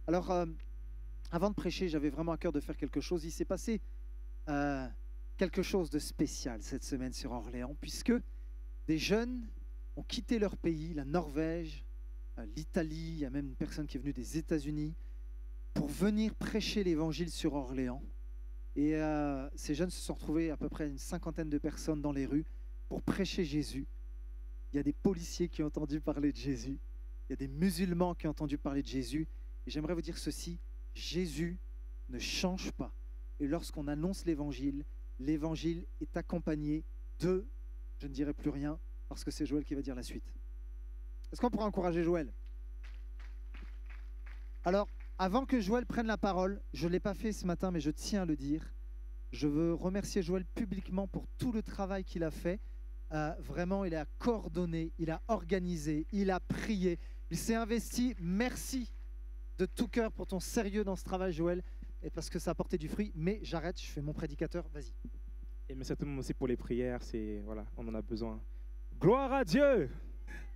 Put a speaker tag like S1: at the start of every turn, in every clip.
S1: Alors, avant de prêcher, j'avais vraiment à cœur de faire quelque chose. Il s'est passé euh, quelque chose de spécial cette semaine sur Orléans, puisque des jeunes ont quitté leur pays, la Norvège, l'Italie, il y a même une personne qui est venue des États-Unis, pour venir prêcher l'évangile sur Orléans. Et ces jeunes se sont retrouvés à peu près une cinquantaine de personnes dans les rues pour prêcher Jésus. Il y a des policiers qui ont entendu parler de Jésus. Il y a des musulmans qui ont entendu parler de Jésus. Et j'aimerais vous dire ceci, Jésus ne change pas. Et lorsqu'on annonce l'évangile est accompagné de, je ne dirai plus rien, parce que c'est Joël qui va dire la suite. Est-ce qu'on pourra encourager Joël? Alors, avant que Joël prenne la parole, je ne l'ai pas fait ce matin, mais je tiens à le dire. Je veux remercier Joël publiquement pour tout le travail qu'il a fait. Vraiment, il a coordonné, il a organisé, il a prié, il s'est investi. Merci de tout cœur pour ton sérieux dans ce travail, Joël, et parce que ça a porté du fruit. Mais j'arrête, je fais mon prédicateur, vas-y.
S2: Et merci à tout le monde aussi pour les prières, voilà, on en a besoin. Gloire à Dieu!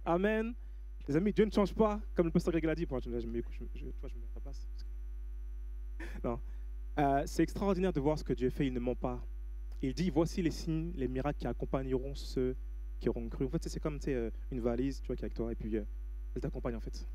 S2: Amen. Les amis, Dieu ne change pas, comme le pasteur Greg l'a dit. Je me mets à ta place. Non. C'est extraordinaire de voir ce que Dieu fait, il ne ment pas. Il dit, voici les signes, les miracles qui accompagneront ceux qui auront cru. En fait, c'est comme une valise, tu vois, qui est avec toi, et puis elle t'accompagne en fait.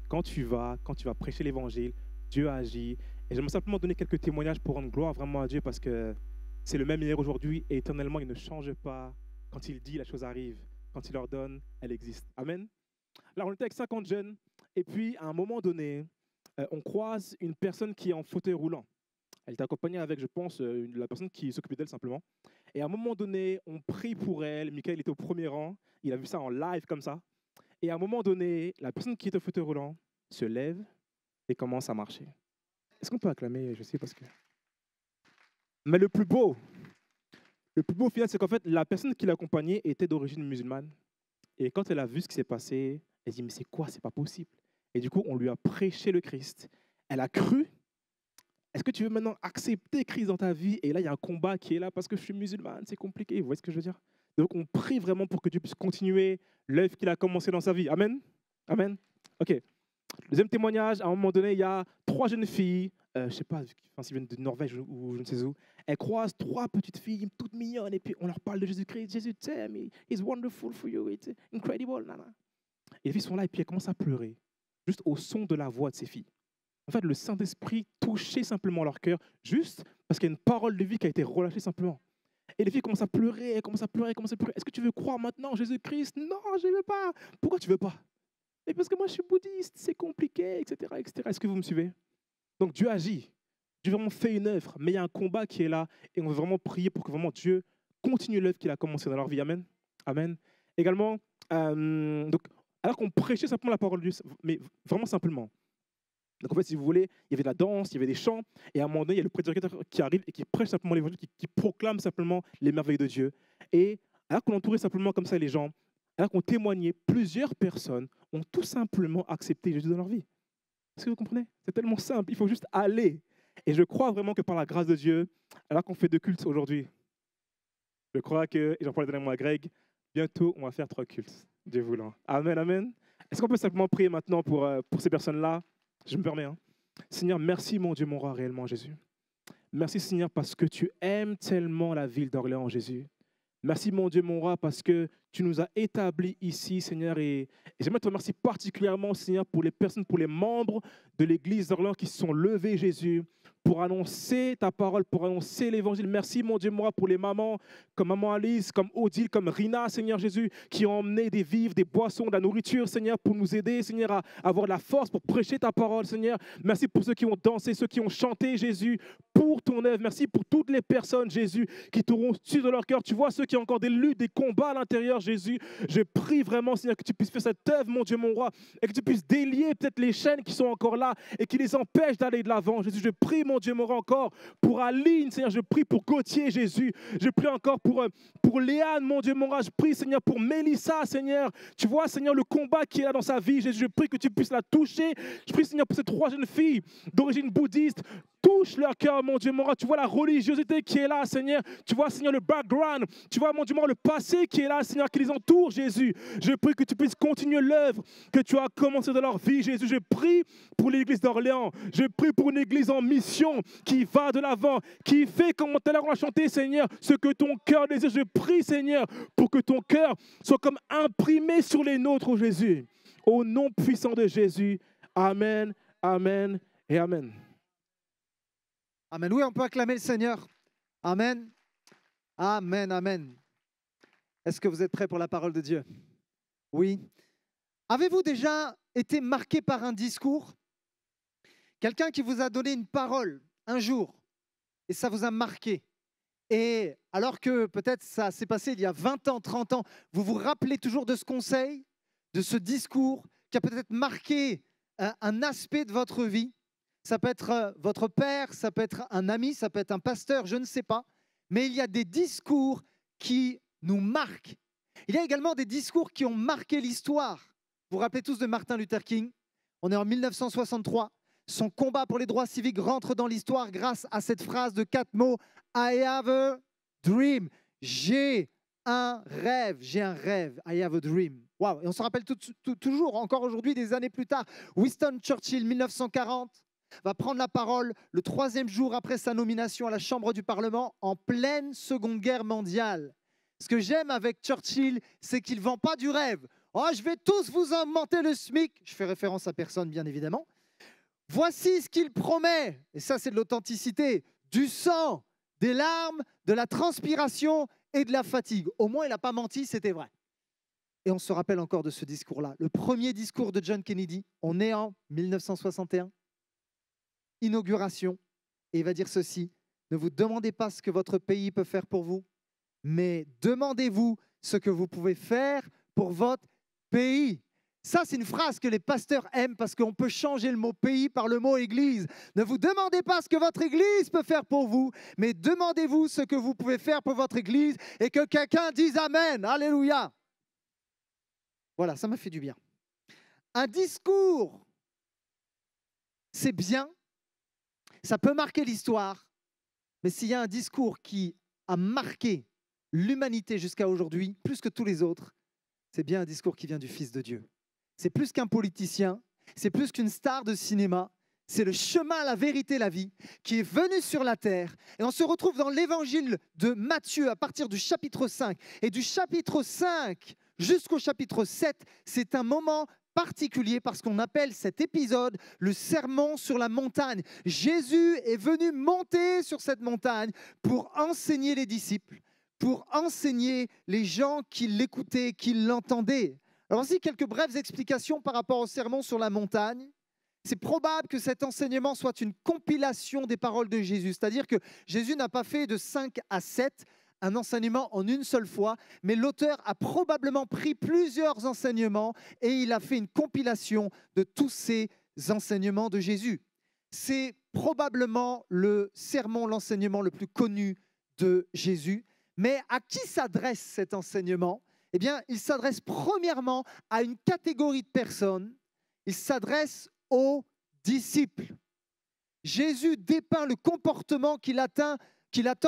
S2: Quand tu vas prêcher l'évangile, Dieu agit. Et j'aimerais simplement donner quelques témoignages pour rendre gloire vraiment à Dieu, parce que c'est le même hier, aujourd'hui, et éternellement, il ne change pas. Quand il dit, la chose arrive. Quand il ordonne, elle existe. Amen. Là, on était avec 50 jeunes, et puis à un moment donné, on croise une personne qui est en fauteuil roulant. Elle était accompagnée avec, je pense, la personne qui s'occupait d'elle simplement. Et à un moment donné, on prie pour elle. Michael était au premier rang. Il a vu ça en live comme ça. Et à un moment donné, la personne qui est au fauteuil roulant se lève et commence à marcher. Est-ce qu'on peut acclamer? Je sais parce que... Mais le plus beau au final, c'est qu'en fait, la personne qui l'accompagnait était d'origine musulmane. Et quand elle a vu ce qui s'est passé, elle dit, mais c'est quoi? C'est pas possible. Et du coup, on lui a prêché le Christ. Elle a cru. Est-ce que tu veux maintenant accepter Christ dans ta vie? Et là, il y a un combat qui est là parce que je suis musulmane, c'est compliqué. Vous voyez ce que je veux dire? Donc, on prie vraiment pour que Dieu puisse continuer l'œuvre qu'il a commencé dans sa vie. Amen? Amen? OK. Deuxième témoignage, à un moment donné, il y a 3 jeunes filles, je ne sais pas s'ils viennent de Norvège ou je ne sais où. Elles croisent 3 petites filles toutes mignonnes et puis on leur parle de Jésus-Christ. Jésus t'aime, he's wonderful for you, it's incredible. Nana. Et les filles sont là et puis elles commencent à pleurer, juste au son de la voix de ces filles. En fait, le Saint-Esprit touchait simplement leur cœur, juste parce qu'il y a une parole de vie qui a été relâchée simplement. Et les filles commencent à pleurer, elles commencent à pleurer, elles commencent à pleurer. Est-ce que tu veux croire maintenant en Jésus-Christ? Non, je ne veux pas. Pourquoi tu ne veux pas? Et parce que moi, je suis bouddhiste, c'est compliqué, etc., etc. Est-ce que vous me suivez? Donc, Dieu agit. Dieu vraiment fait une œuvre, mais il y a un combat qui est là et on veut vraiment prier pour que vraiment Dieu continue l'œuvre qu'il a commencée dans leur vie. Amen. Amen. Également, donc, alors qu'on prêchait simplement la parole de Dieu, mais vraiment simplement. Donc, en fait, si vous voulez, il y avait de la danse, il y avait des chants, et à un moment donné, il y a le prédicateur qui arrive et qui prêche simplement l'évangile, qui proclame simplement les merveilles de Dieu. Et alors qu'on entourait simplement comme ça les gens, alors qu'on témoignait, plusieurs personnes ont tout simplement accepté Jésus dans leur vie. Est-ce que vous comprenez? C'est tellement simple, il faut juste aller. Et je crois vraiment que par la grâce de Dieu, alors qu'on fait 2 cultes aujourd'hui, je crois que, et j'en parlais dernièrement à Greg, bientôt on va faire 3 cultes, Dieu voulant. Amen, amen. Est-ce qu'on peut simplement prier maintenant pour ces personnes-là? Je me permets. Hein. Seigneur, merci mon Dieu, mon roi, réellement, Jésus. Merci Seigneur parce que tu aimes tellement la ville d'Orléans, Jésus. Merci mon Dieu, mon roi, parce que tu nous as établis ici, Seigneur. Et j'aimerais te remercier particulièrement, Seigneur, pour les personnes, pour les membres de l'église d'Orléans qui se sont levés, Jésus, pour annoncer ta parole, pour annoncer l'évangile. Merci mon Dieu, mon roi, pour les mamans comme maman Alice, comme Odile, comme Rina, Seigneur Jésus, qui ont emmené des vivres, des boissons, de la nourriture, Seigneur, pour nous aider, Seigneur, à avoir la force pour prêcher ta parole, Seigneur. Merci pour ceux qui ont dansé, ceux qui ont chanté, Jésus, pour ton œuvre. Merci pour toutes les personnes, Jésus, qui t'auront su de leur cœur. Tu vois, ceux qui ont encore des luttes, des combats à l'intérieur, Jésus. Je prie vraiment, Seigneur, que tu puisses faire cette œuvre, mon Dieu, mon roi, et que tu puisses délier peut-être les chaînes qui sont encore là et qui les empêchent d'aller de l'avant. Jésus, je prie, mon Dieu, mon roi, encore pour Aline, Seigneur. Je prie pour Gauthier, Jésus. Je prie encore pour Léane, mon Dieu, mon roi. Je prie, Seigneur, pour Mélissa, Seigneur. Tu vois, Seigneur, le combat qui est là dans sa vie, Jésus. Je prie que tu puisses la toucher. Je prie, Seigneur, pour ces 3 jeunes filles d'origine bouddhiste. touche leur cœur, mon Dieu, mon roi. Tu vois la religiosité qui est là, Seigneur. Tu vois, Seigneur, le background. Tu vois, mon Dieu, mon roi, le passé qui est là, Seigneur, qui les entoure, Jésus. Je prie que tu puisses continuer l'œuvre que tu as commencé dans leur vie, Jésus. Je prie pour l'église d'Orléans. Je prie pour une église en mission qui va de l'avant, qui fait, comme tout à l'heure on a chanté, Seigneur, ce que ton cœur désire. Je prie, Seigneur, pour que ton cœur soit comme imprimé sur les nôtres, oh Jésus. Au nom puissant de Jésus. Amen, amen et amen.
S1: Amen. Oui, on peut acclamer le Seigneur. Amen. Amen, amen. Est-ce que vous êtes prêts pour la parole de Dieu? Oui. Avez-vous déjà été marqué par un discours? Quelqu'un qui vous a donné une parole un jour et ça vous a marqué. Et alors que peut-être ça s'est passé il y a 20 ans, 30 ans, vous vous rappelez toujours de ce conseil, de ce discours qui a peut-être marqué un aspect de votre vie. Ça peut être votre père, ça peut être un ami, ça peut être un pasteur, je ne sais pas. Mais il y a des discours qui nous marquent. Il y a également des discours qui ont marqué l'histoire. Vous vous rappelez tous de Martin Luther King? On est en 1963. Son combat pour les droits civiques rentre dans l'histoire grâce à cette phrase de 4 mots. I have a dream. J'ai un rêve. J'ai un rêve. I have a dream. Wow. Et on se rappelle toujours, encore aujourd'hui, des années plus tard, Winston Churchill, 1940, va prendre la parole le 3e jour après sa nomination à la Chambre du Parlement en pleine Seconde Guerre mondiale. Ce que j'aime avec Churchill, c'est qu'il ne vend pas du rêve. Oh, je vais tous vous augmenter le SMIC. Je fais référence à personne, bien évidemment. Voici ce qu'il promet. Et ça, c'est de l'authenticité. Du sang, des larmes, de la transpiration et de la fatigue. Au moins, il n'a pas menti, c'était vrai. Et on se rappelle encore de ce discours-là. Le premier discours de John Kennedy, on est en 1961. Inauguration. Et il va dire ceci. Ne vous demandez pas ce que votre pays peut faire pour vous, mais demandez-vous ce que vous pouvez faire pour votre pays. Ça, c'est une phrase que les pasteurs aiment parce qu'on peut changer le mot pays par le mot église. Ne vous demandez pas ce que votre église peut faire pour vous, mais demandez-vous ce que vous pouvez faire pour votre église et que quelqu'un dise Amen. Alléluia. Voilà, ça m'a fait du bien. Un discours, c'est bien, ça peut marquer l'histoire, mais s'il y a un discours qui a marqué l'humanité jusqu'à aujourd'hui, plus que tous les autres, c'est bien un discours qui vient du Fils de Dieu. C'est plus qu'un politicien, c'est plus qu'une star de cinéma, c'est le chemin, la vérité, la vie, qui est venu sur la terre. Et on se retrouve dans l'évangile de Matthieu à partir du chapitre 5. Et du chapitre 5 jusqu'au chapitre 7, c'est un moment particulier parce qu'on appelle cet épisode le sermon sur la montagne. Jésus est venu monter sur cette montagne pour enseigner les disciples, pour enseigner les gens qui l'écoutaient, qui l'entendaient. Alors voici quelques brèves explications par rapport au sermon sur la montagne. C'est probable que cet enseignement soit une compilation des paroles de Jésus, c'est-à-dire que Jésus n'a pas fait de 5 à 7 un enseignement en une seule fois, mais l'auteur a probablement pris plusieurs enseignements et il a fait une compilation de tous ces enseignements de Jésus. C'est probablement le sermon, l'enseignement le plus connu de Jésus. Mais à qui s'adresse cet enseignement? Eh bien, il s'adresse premièrement à une catégorie de personnes. Il s'adresse aux disciples. Jésus dépeint le comportement qu'il attend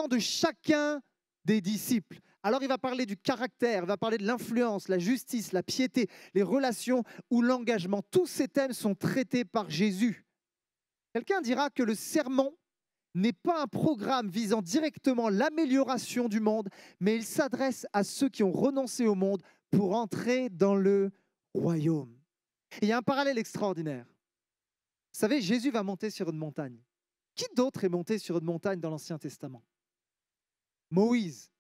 S1: de chacun des disciples. Alors, il va parler du caractère, il va parler de l'influence, la justice, la piété, les relations ou l'engagement. Tous ces thèmes sont traités par Jésus. Quelqu'un dira que le sermon n'est pas un programme visant directement l'amélioration du monde, mais il s'adresse à ceux qui ont renoncé au monde pour entrer dans le royaume. Et il y a un parallèle extraordinaire. Vous savez, Jésus va monter sur une montagne. Qui d'autre est monté sur une montagne dans l'Ancien Testament? Moïse.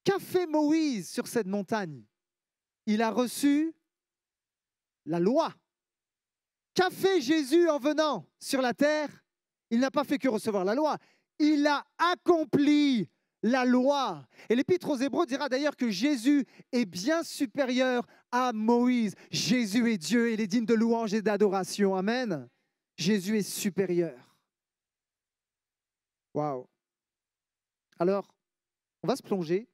S1: Qu'a fait Moïse sur cette montagne? Il a reçu la loi. Qu'a fait Jésus en venant sur la terre? Il n'a pas fait que recevoir la loi. Il a accompli la loi. Et l'Épître aux Hébreux dira d'ailleurs que Jésus est bien supérieur à Moïse. Jésus est Dieu, il est digne de louange et d'adoration. Amen. Jésus est supérieur. Waouh. Alors, on va se plonger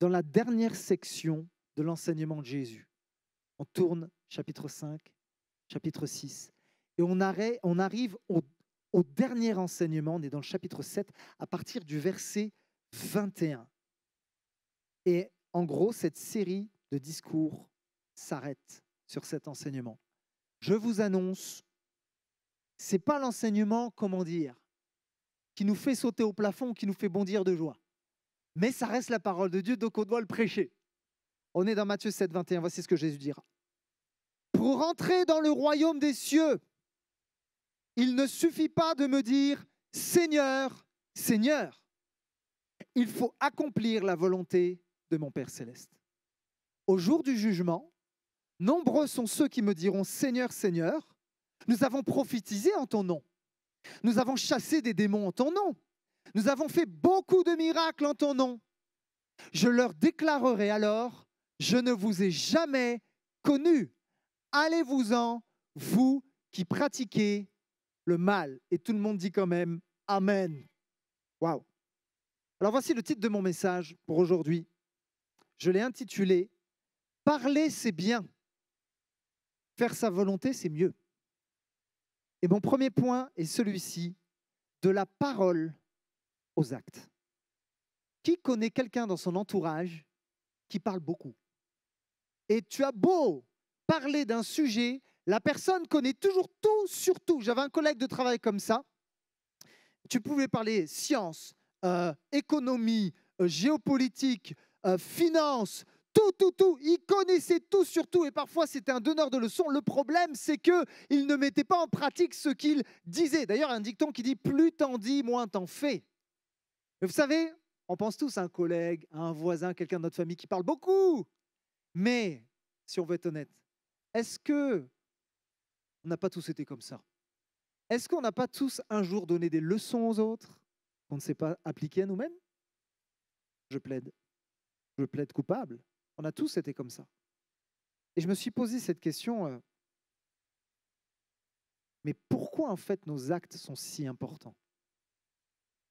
S1: dans la dernière section de l'enseignement de Jésus. On tourne chapitre 5, chapitre 6. Et on arrive au dernier enseignement, on est dans le chapitre 7, à partir du verset 21. Et en gros, cette série de discours s'arrête sur cet enseignement. Je vous annonce, ce n'est pas l'enseignement, comment dire, qui nous fait sauter au plafond, qui nous fait bondir de joie. Mais ça reste la parole de Dieu, donc on doit le prêcher. On est dans Matthieu 7, 21, voici ce que Jésus dira. Pour entrer dans le royaume des cieux, il ne suffit pas de me dire « Seigneur, Seigneur ». Il faut accomplir la volonté de mon Père céleste. Au jour du jugement, nombreux sont ceux qui me diront « Seigneur, Seigneur, nous avons prophétisé en ton nom. Nous avons chassé des démons en ton nom. Nous avons fait beaucoup de miracles en ton nom. » Je leur déclarerai alors « Je ne vous ai jamais connus. Allez-vous-en, vous qui pratiquez le mal. » Et tout le monde dit quand même « Amen ». Waouh. Alors voici le titre de mon message pour aujourd'hui. Je l'ai intitulé « Parler, c'est bien. Faire sa volonté, c'est mieux. » Et mon premier point est celui-ci, de la parole aux actes. Qui connaît quelqu'un dans son entourage qui parle beaucoup? Et tu as beau parler d'un sujet, la personne connaît toujours tout sur tout. J'avais un collègue de travail comme ça. Tu pouvais parler science, économie, géopolitique, finance, tout. Il connaissait tout sur tout et parfois c'était un donneur de leçons. Le problème, c'est qu'il ne mettait pas en pratique ce qu'il disait. D'ailleurs, un dicton qui dit « plus t'en dis, moins t'en fais ». Mais vous savez, on pense tous à un collègue, à un voisin, quelqu'un de notre famille qui parle beaucoup. Mais, si on veut être honnête, est-ce qu'on n'a pas tous été comme ça? Est-ce qu'on n'a pas tous un jour donné des leçons aux autres qu'on ne sait pas appliquer à nous-mêmes? Je plaide coupable. On a tous été comme ça. Et je me suis posé cette question, mais pourquoi en fait nos actes sont si importants?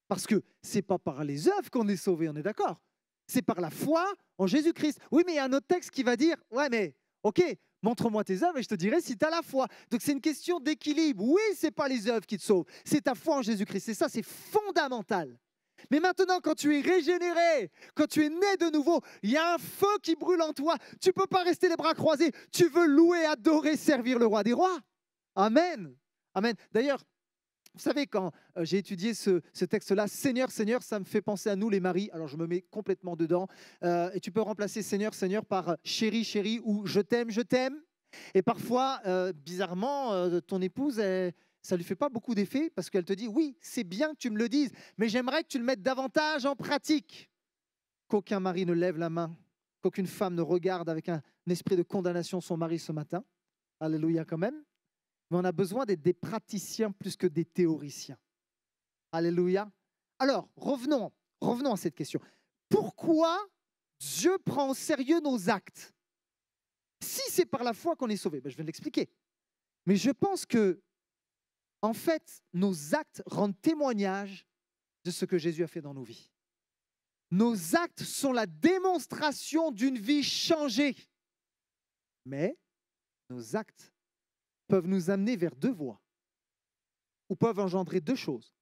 S1: Parce que ce n'est pas par les œuvres qu'on est sauvé, on est d'accord? C'est par la foi en Jésus-Christ. Oui, mais il y a un autre texte qui va dire, ouais, mais ok, montre-moi tes œuvres et je te dirai si tu as la foi. Donc c'est une question d'équilibre. Oui, ce n'est pas les œuvres qui te sauvent, c'est ta foi en Jésus-Christ. Et ça, c'est fondamental. Mais maintenant, quand tu es régénéré, quand tu es né de nouveau, il y a un feu qui brûle en toi. Tu ne peux pas rester les bras croisés. Tu veux louer, adorer, servir le roi des rois. Amen. Amen. D'ailleurs, vous savez, quand j'ai étudié ce texte-là, Seigneur, Seigneur, ça me fait penser à nous les maris. Alors, je me mets complètement dedans. Et tu peux remplacer Seigneur, Seigneur par chérie, chérie ou je t'aime, je t'aime. Et parfois, bizarrement, ton épouse, ça ne lui fait pas beaucoup d'effet parce qu'elle te dit, oui, c'est bien que tu me le dises, mais j'aimerais que tu le mettes davantage en pratique. Qu'aucun mari ne lève la main, qu'aucune femme ne regarde avec un esprit de condamnation son mari ce matin. Alléluia quand même. Mais on a besoin d'être des praticiens plus que des théoriciens. Alléluia. Alors, revenons à cette question. Pourquoi Dieu prend au sérieux nos actes? Si c'est par la foi qu'on est sauvé, je vais l'expliquer. Mais je pense que, en fait, nos actes rendent témoignage de ce que Jésus a fait dans nos vies. Nos actes sont la démonstration d'une vie changée. Mais nos actes peuvent nous amener vers deux voies ou peuvent engendrer deux choses.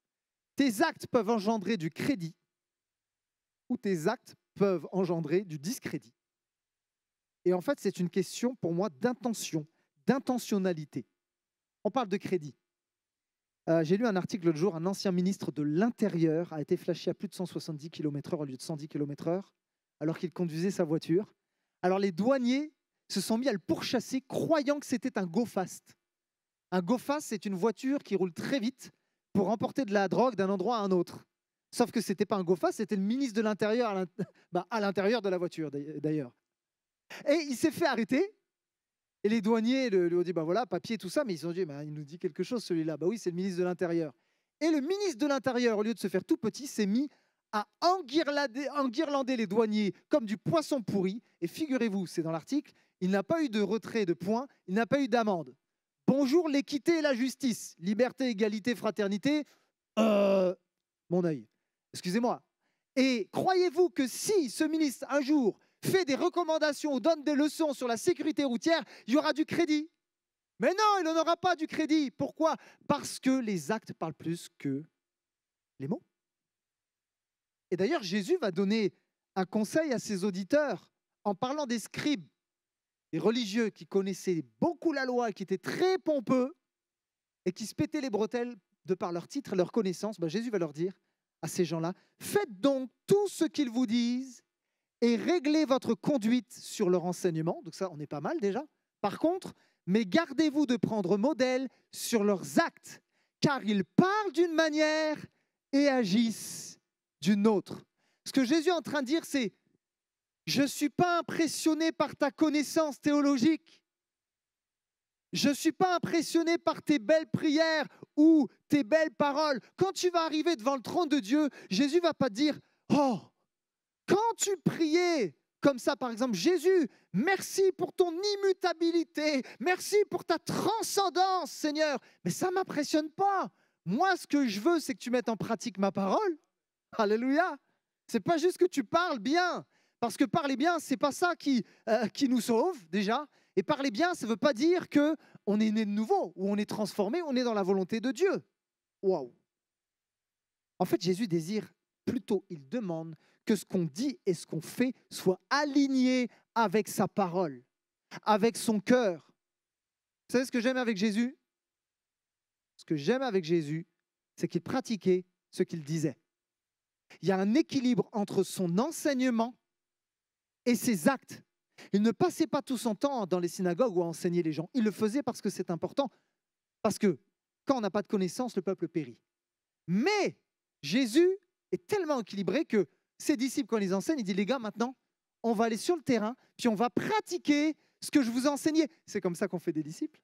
S1: Tes actes peuvent engendrer du crédit ou tes actes peuvent engendrer du discrédit. Et en fait, c'est une question pour moi d'intention, d'intentionnalité. On parle de crédit. J'ai lu un article l'autre jour, un ancien ministre de l'Intérieur a été flashé à plus de 170 km/h au lieu de 110 km/h alors qu'il conduisait sa voiture. Alors les douaniers se sont mis à le pourchasser croyant que c'était un go-fast. Un go-fast, c'est une voiture qui roule très vite pour emporter de la drogue d'un endroit à un autre. Sauf que ce n'était pas un go-fast, c'était le ministre de l'Intérieur à l'intérieur de la voiture d'ailleurs. Et il s'est fait arrêter. Et les douaniers lui ont dit, voilà, papier, tout ça, mais ils ont dit, il nous dit quelque chose celui-là. Oui, c'est le ministre de l'Intérieur. Et le ministre de l'Intérieur, au lieu de se faire tout petit, s'est mis à enguirlander les douaniers comme du poisson pourri. Et figurez-vous, c'est dans l'article, il n'a pas eu de retrait de points, il n'a pas eu d'amende. Bonjour l'équité et la justice, liberté, égalité, fraternité, mon œil, excusez-moi. Et croyez-vous que si ce ministre, un jour, fait des recommandations ou donne des leçons sur la sécurité routière, il y aura du crédit? Mais non, il n'en aura pas du crédit. Pourquoi? Parce que les actes parlent plus que les mots. Et d'ailleurs, Jésus va donner un conseil à ses auditeurs en parlant des scribes, des religieux qui connaissaient beaucoup la loi, qui étaient très pompeux et qui se pétaient les bretelles de par leur titre et leur connaissance. Jésus va leur dire à ces gens-là, faites donc tout ce qu'ils vous disent et réglez votre conduite sur leur enseignement. Donc ça, on est pas mal déjà. Par contre, mais gardez-vous de prendre modèle sur leurs actes, car ils parlent d'une manière et agissent d'une autre. Ce que Jésus est en train de dire, c'est je ne suis pas impressionné par ta connaissance théologique. Je ne suis pas impressionné par tes belles prières ou tes belles paroles. Quand tu vas arriver devant le trône de Dieu, Jésus ne va pas te dire « Oh, quand tu priais comme ça, par exemple, Jésus, merci pour ton immutabilité, merci pour ta transcendance, Seigneur. » Mais ça ne m'impressionne pas. Moi, ce que je veux, c'est que tu mettes en pratique ma parole. Alléluia. Ce n'est pas juste que tu parles bien. Parce que parler bien, ce n'est pas ça qui nous sauve déjà. Et parler bien, ça ne veut pas dire qu'on est né de nouveau, ou on est transformé, on est dans la volonté de Dieu. Waouh! En fait, Jésus désire, plutôt, il demande que ce qu'on dit et ce qu'on fait soit aligné avec sa parole, avec son cœur. Vous savez ce que j'aime avec Jésus? Ce que j'aime avec Jésus, c'est qu'il pratiquait ce qu'il disait. Il y a un équilibre entre son enseignement et ses actes. Il ne passait pas tout son temps dans les synagogues ou à enseigner les gens. Il le faisait parce que c'est important. Parce que quand on n'a pas de connaissance, le peuple périt. Mais Jésus est tellement équilibré que ses disciples, quand ils enseignent, il dit, les gars, maintenant, on va aller sur le terrain, puis on va pratiquer ce que je vous ai enseigné. C'est comme ça qu'on fait des disciples.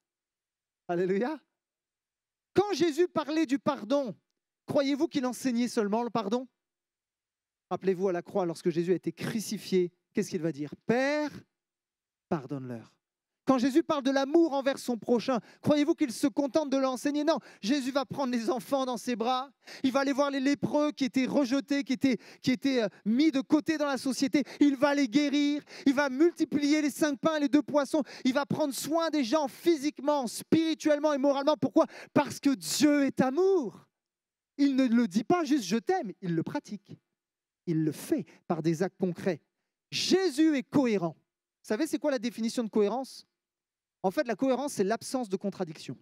S1: Alléluia. Quand Jésus parlait du pardon, croyez-vous qu'il enseignait seulement le pardon? Rappelez-vous à la croix, lorsque Jésus a été crucifié, qu'est-ce qu'il va dire? Père, pardonne-leur. Quand Jésus parle de l'amour envers son prochain, croyez-vous qu'il se contente de l'enseigner? Non, Jésus va prendre les enfants dans ses bras, il va aller voir les lépreux qui étaient rejetés, qui étaient mis de côté dans la société, il va les guérir, il va multiplier les 5 pains et les 2 poissons, il va prendre soin des gens physiquement, spirituellement et moralement. Pourquoi? Parce que Dieu est amour. Il ne le dit pas juste « je t'aime », il le pratique. Il le fait par des actes concrets. Jésus est cohérent. Vous savez, c'est quoi la définition de cohérence? En fait, la cohérence, c'est l'absence de contradiction.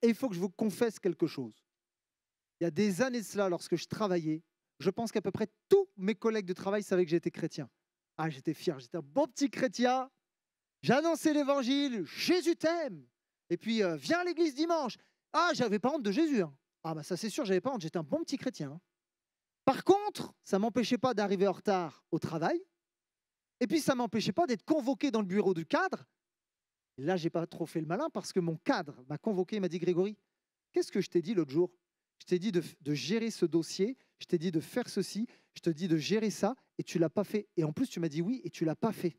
S1: Et il faut que je vous confesse quelque chose. Il y a des années de cela, lorsque je travaillais, je pense qu'à peu près tous mes collègues de travail savaient que j'étais chrétien. Ah, j'étais fier, j'étais un bon petit chrétien. J'annonçais l'évangile, Jésus t'aime. Et puis, viens à l'église dimanche. Ah, j'avais pas honte de Jésus. Hein. Ah, bah ça c'est sûr, j'avais pas honte, j'étais un bon petit chrétien. Hein. Par contre, ça ne m'empêchait pas d'arriver en retard au travail. Et puis, ça ne m'empêchait pas d'être convoqué dans le bureau du cadre. Et là, je n'ai pas trop fait le malin parce que mon cadre m'a convoqué, il m'a dit « Grégory, qu'est-ce que je t'ai dit l'autre jour? Je t'ai dit de gérer ce dossier, je t'ai dit de faire ceci, je te dis de gérer ça, et tu ne l'as pas fait. Et en plus, tu m'as dit oui, et tu ne l'as pas fait. »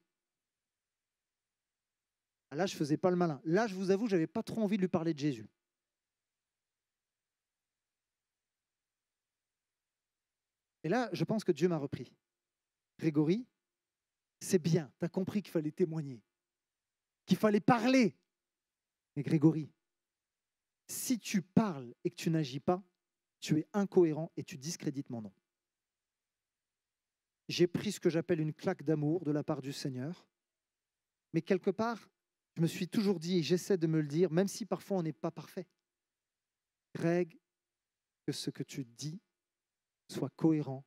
S1: Là, je ne faisais pas le malin. Là, je vous avoue, je n'avais pas trop envie de lui parler de Jésus. Et là, je pense que Dieu m'a repris. Grégory, c'est bien, tu as compris qu'il fallait témoigner, qu'il fallait parler. Mais Grégory, si tu parles et que tu n'agis pas, tu es incohérent et tu discrédites mon nom. J'ai pris ce que j'appelle une claque d'amour de la part du Seigneur, mais quelque part, je me suis toujours dit, et j'essaie de me le dire, même si parfois on n'est pas parfait, Greg, que ce que tu dis soit cohérent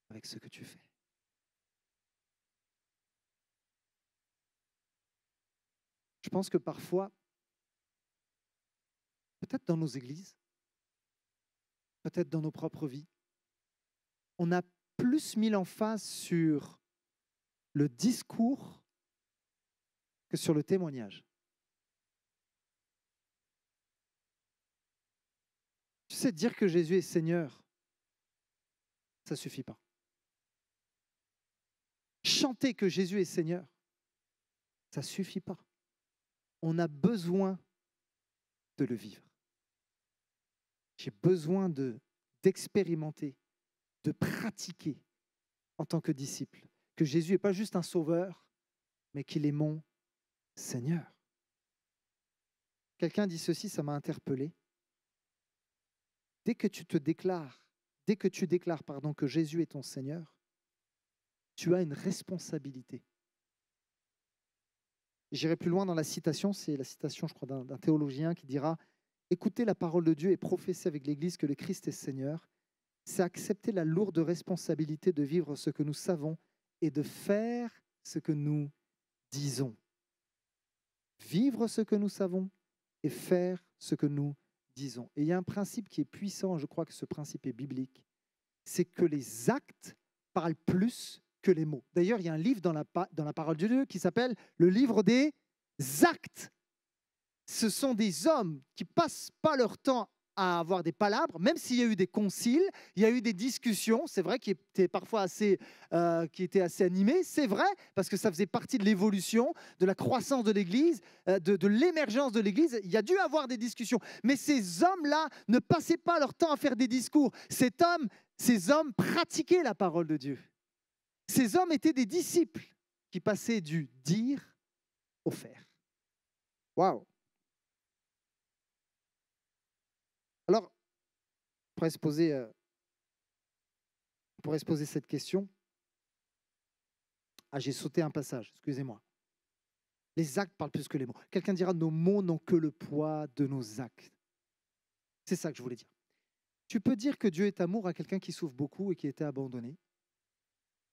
S1: avec ce que tu fais. Je pense que parfois, peut-être dans nos églises, peut-être dans nos propres vies, on a plus mis l'emphase sur le discours que sur le témoignage. Tu sais, dire que Jésus est Seigneur, ça ne suffit pas. Chanter que Jésus est Seigneur, ça ne suffit pas. On a besoin de le vivre. J'ai besoin d'expérimenter, de pratiquer en tant que disciple, que Jésus n'est pas juste un sauveur, mais qu'il est mon Seigneur. Quelqu'un dit ceci, ça m'a interpellé. Dès que tu déclares que Jésus est ton Seigneur, tu as une responsabilité. J'irai plus loin dans la citation, c'est la citation, je crois, d'un théologien qui dira « Écouter la parole de Dieu et professer avec l'Église que le Christ est Seigneur, c'est accepter la lourde responsabilité de vivre ce que nous savons et de faire ce que nous disons. » Vivre ce que nous savons et faire ce que nous disons. Et il y a un principe qui est puissant, je crois que ce principe est biblique, c'est que les actes parlent plus que les mots. D'ailleurs, il y a un livre dans la parole de Dieu qui s'appelle le livre des actes. Ce sont des hommes qui ne passent pas leur temps à avoir des palabres, même s'il y a eu des conciles, il y a eu des discussions, c'est vrai, qui étaient parfois assez animées, c'est vrai, parce que ça faisait partie de l'évolution, de la croissance de l'Église, de l'émergence de l'Église. Il y a dû avoir des discussions, mais ces hommes-là ne passaient pas leur temps à faire des discours. Ces hommes pratiquaient la parole de Dieu. Ces hommes étaient des disciples qui passaient du dire au faire. Waouh! Alors, on pourrait se poser cette question. Ah, j'ai sauté un passage, excusez-moi. Les actes parlent plus que les mots. Quelqu'un dira, nos mots n'ont que le poids de nos actes. C'est ça que je voulais dire. Tu peux dire que Dieu est amour à quelqu'un qui souffre beaucoup et qui a été abandonné.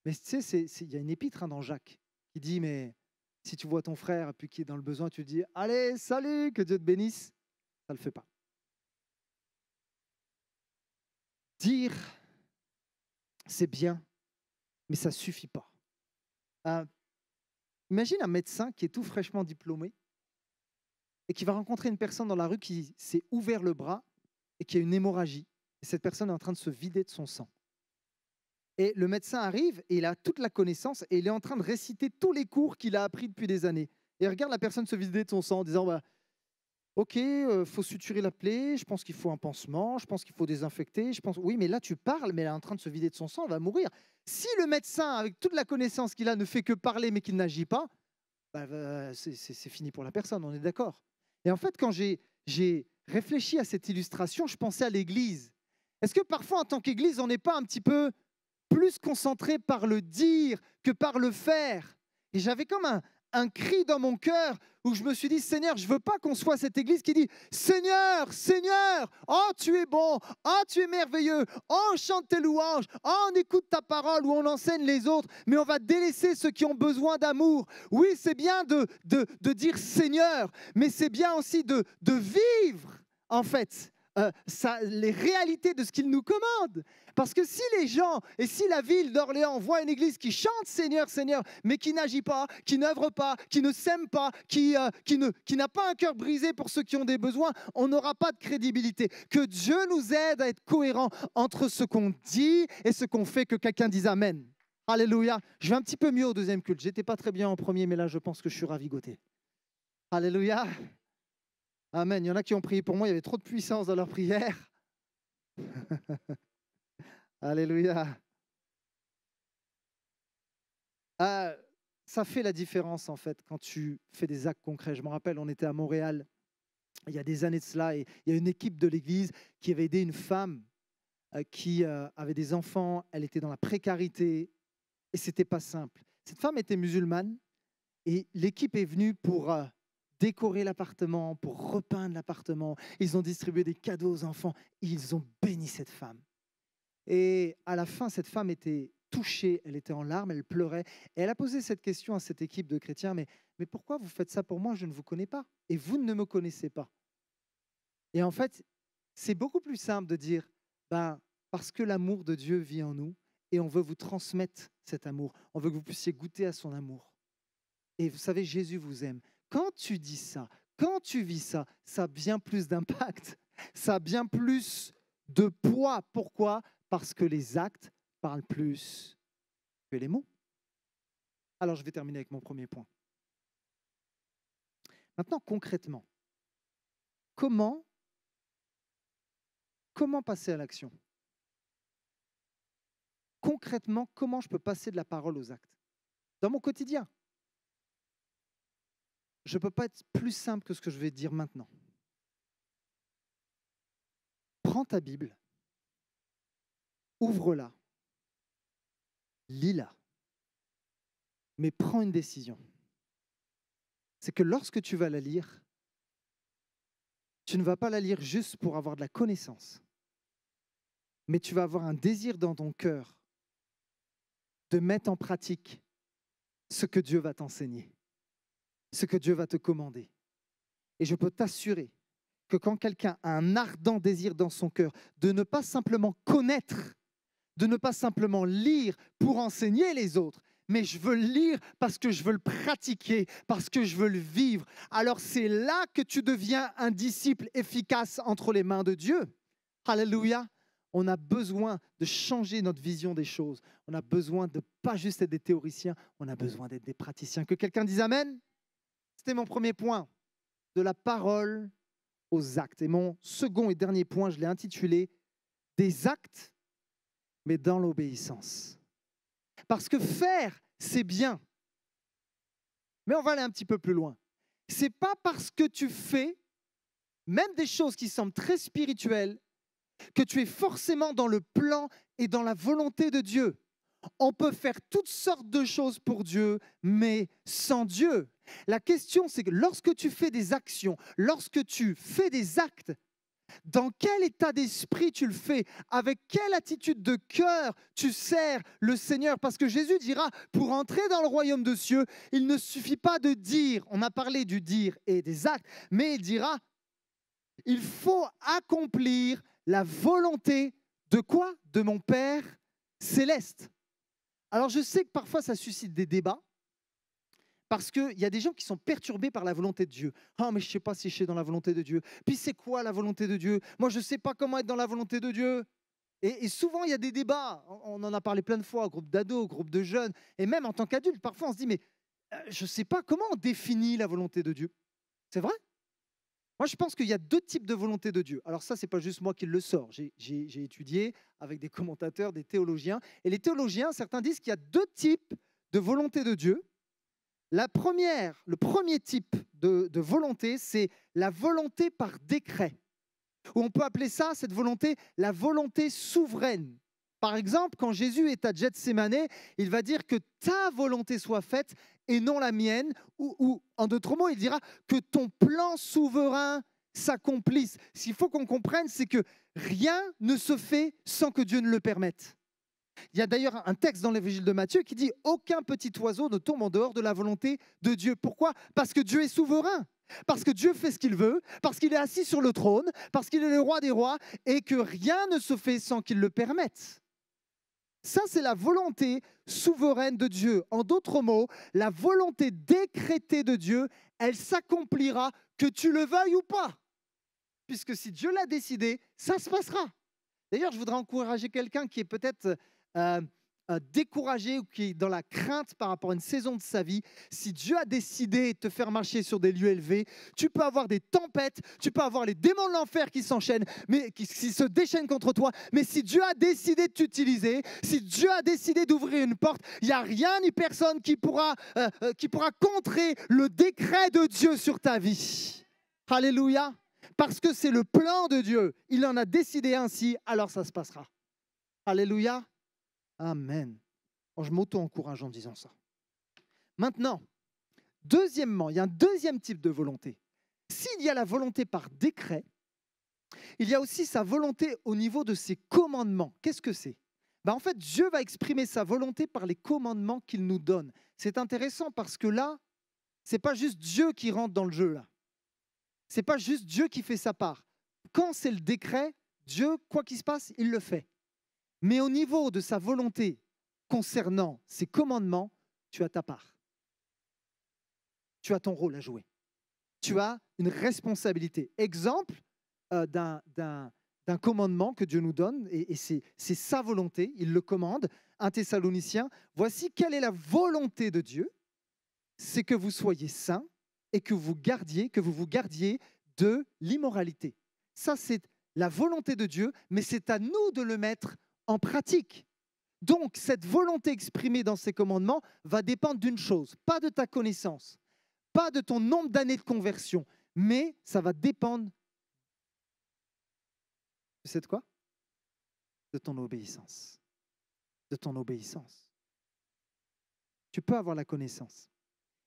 S1: Mais tu sais, il y a une épître dans Jacques qui dit, mais si tu vois ton frère puis qui est dans le besoin, tu dis, allez, salut, que Dieu te bénisse. Ça ne le fait pas. Dire, c'est bien, mais ça ne suffit pas. Imagine un médecin qui est tout fraîchement diplômé et qui va rencontrer une personne dans la rue qui s'est ouvert le bras et qui a une hémorragie. Et cette personne est en train de se vider de son sang. Et le médecin arrive et il a toute la connaissance et il est en train de réciter tous les cours qu'il a appris depuis des années. Et il regarde la personne se vider de son sang en disant bah, « Ok, faut suturer la plaie, je pense qu'il faut un pansement, je pense qu'il faut désinfecter, je pense... Oui, mais là tu parles, mais elle est en train de se vider de son sang, elle va mourir. » Si le médecin, avec toute la connaissance qu'il a, ne fait que parler mais qu'il n'agit pas, bah, c'est fini pour la personne, on est d'accord. Et en fait, quand j'ai réfléchi à cette illustration, je pensais à l'Église. Est-ce que parfois, en tant qu'Église, on n'est pas un petit peu plus concentré par le dire que par le faire? Et j'avais comme un cri dans mon cœur où je me suis dit, Seigneur, je ne veux pas qu'on soit cette Église qui dit, Seigneur, Seigneur, oh tu es bon, oh tu es merveilleux, oh on chante tes louanges, oh on écoute ta parole ou on enseigne les autres, mais on va délaisser ceux qui ont besoin d'amour. Oui, c'est bien de dire Seigneur, mais c'est bien aussi de vivre en fait les réalités de ce qu'il nous commande. Parce que si les gens et si la ville d'Orléans voit une église qui chante Seigneur, Seigneur, mais qui n'agit pas, qui n'œuvre pas, qui ne s'aime pas, qui n'a pas un cœur brisé pour ceux qui ont des besoins, on n'aura pas de crédibilité. Que Dieu nous aide à être cohérents entre ce qu'on dit et ce qu'on fait, que quelqu'un dise Amen. Alléluia. Je vais un petit peu mieux au deuxième culte. J'étais pas très bien en premier, mais là, je pense que je suis ravigoté. Alléluia. Amen. Il y en a qui ont prié pour moi. Il y avait trop de puissance dans leur prière. Alléluia. Ça fait la différence, en fait, quand tu fais des actes concrets. Je me rappelle, on était à Montréal il y a des années de cela, et il y a une équipe de l'église qui avait aidé une femme qui avait des enfants. Elle était dans la précarité, et ce n'était pas simple. Cette femme était musulmane, et l'équipe est venue pour décorer l'appartement, pour repeindre l'appartement. Ils ont distribué des cadeaux aux enfants. Ils ont béni cette femme. Et à la fin, cette femme était touchée, elle était en larmes, elle pleurait. Et elle a posé cette question à cette équipe de chrétiens, mais pourquoi vous faites ça pour moi? Je ne vous connais pas. Et vous ne me connaissez pas. Et en fait, c'est beaucoup plus simple de dire, parce que l'amour de Dieu vit en nous, et on veut vous transmettre cet amour. On veut que vous puissiez goûter à son amour. Et vous savez, Jésus vous aime. Quand tu dis ça, quand tu vis ça, ça a bien plus d'impact, ça a bien plus de poids. Pourquoi? Parce que les actes parlent plus que les mots. Alors, je vais terminer avec mon premier point. Maintenant, concrètement, comment passer à l'action? Concrètement, comment je peux passer de la parole aux actes? Dans mon quotidien. Je ne peux pas être plus simple que ce que je vais dire maintenant. prends ta Bible, ouvre-la, lis-la, mais prends une décision. C'est que lorsque tu vas la lire, tu ne vas pas la lire juste pour avoir de la connaissance, mais tu vas avoir un désir dans ton cœur de mettre en pratique ce que Dieu va t'enseigner, ce que Dieu va te commander. Et je peux t'assurer que quand quelqu'un a un ardent désir dans son cœur de ne pas simplement connaître, de ne pas simplement lire pour enseigner les autres, mais je veux le lire parce que je veux le pratiquer, parce que je veux le vivre, alors c'est là que tu deviens un disciple efficace entre les mains de Dieu. Alléluia. On a besoin de changer notre vision des choses. On a besoin de pas juste être des théoriciens, on a besoin d'être des praticiens. Que quelqu'un dise Amen. C'était mon premier point, de la parole aux actes. Et mon second et dernier point, je l'ai intitulé « Des actes, mais dans l'obéissance ». Parce que faire, c'est bien. Mais on va aller un petit peu plus loin. Ce n'est pas parce que tu fais, même des choses qui semblent très spirituelles, que tu es forcément dans le plan et dans la volonté de Dieu. On peut faire toutes sortes de choses pour Dieu, mais sans Dieu. La question, c'est que lorsque tu fais des actions, lorsque tu fais des actes, dans quel état d'esprit tu le fais? Avec quelle attitude de cœur tu sers le Seigneur? Parce que Jésus dira, pour entrer dans le royaume de cieux, il ne suffit pas de dire, on a parlé du dire et des actes, mais il dira, il faut accomplir la volonté de quoi? De mon Père céleste. Alors je sais que parfois ça suscite des débats, parce qu'il y a des gens qui sont perturbés par la volonté de Dieu. « Ah, mais je ne sais pas si je suis dans la volonté de Dieu. Puis c'est quoi la volonté de Dieu? Moi, je ne sais pas comment être dans la volonté de Dieu. » Et souvent, il y a des débats. On en a parlé plein de fois, groupe d'ados, groupe de jeunes. Et même en tant qu'adulte, parfois, on se dit « Mais je ne sais pas comment on définit la volonté de Dieu. » C'est vrai? Moi, je pense qu'il y a deux types de volonté de Dieu. Alors ça, ce n'est pas juste moi qui le sors. J'ai étudié avec des commentateurs, des théologiens. Et les théologiens, certains disent qu'il y a deux types de volonté de Dieu. Le premier type de volonté, c'est la volonté par décret. Ou on peut appeler ça, cette volonté, la volonté souveraine. Par exemple, quand Jésus est à Gethsémanée, il va dire que ta volonté soit faite et non la mienne. Ou en d'autres mots, il dira que ton plan souverain s'accomplisse. Ce qu'il faut qu'on comprenne, c'est que rien ne se fait sans que Dieu ne le permette. Il y a d'ailleurs un texte dans l'évangile de Matthieu qui dit « Aucun petit oiseau ne tombe en dehors de la volonté de Dieu ». Pourquoi? Parce que Dieu est souverain, parce que Dieu fait ce qu'il veut, parce qu'il est assis sur le trône, parce qu'il est le roi des rois et que rien ne se fait sans qu'il le permette. Ça, c'est la volonté souveraine de Dieu. En d'autres mots, la volonté décrétée de Dieu, elle s'accomplira que tu le veuilles ou pas. Puisque si Dieu l'a décidé, ça se passera. D'ailleurs, je voudrais encourager quelqu'un qui est peut-être découragé ou qui est dans la crainte par rapport à une saison de sa vie. Si Dieu a décidé de te faire marcher sur des lieux élevés, tu peux avoir des tempêtes, tu peux avoir les démons de l'enfer qui s'enchaînent, mais qui se déchaînent contre toi. Mais si Dieu a décidé de t'utiliser, si Dieu a décidé d'ouvrir une porte, il n'y a rien ni personne qui pourra contrer le décret de Dieu sur ta vie. Alléluia. Parce que c'est le plan de Dieu. Il en a décidé ainsi, alors ça se passera. Alléluia. Amen. Bon, je m'auto-encourage en disant ça. Maintenant, deuxièmement, il y a un deuxième type de volonté. S'il y a la volonté par décret, il y a aussi sa volonté au niveau de ses commandements. Qu'est-ce que c'est? En fait, Dieu va exprimer sa volonté par les commandements qu'il nous donne. C'est intéressant parce que là, ce n'est pas juste Dieu qui rentre dans le jeu. Là. Ce n'est pas juste Dieu qui fait sa part. Quand c'est le décret, Dieu, quoi qu'il se passe, il le fait. Mais au niveau de sa volonté concernant ses commandements, tu as ta part. Tu as ton rôle à jouer. Tu as une responsabilité. Exemple d'un commandement que Dieu nous donne, et c'est sa volonté, il le commande. 1 Thessaloniciens, voici quelle est la volonté de Dieu, c'est que vous soyez saints et que vous vous gardiez de l'immoralité. Ça, c'est la volonté de Dieu, mais c'est à nous de le mettre en pratique. Donc, cette volonté exprimée dans ces commandements va dépendre d'une chose, pas de ta connaissance, pas de ton nombre d'années de conversion, mais ça va dépendre Tu sais de quoi? De ton obéissance. De ton obéissance. Tu peux avoir la connaissance,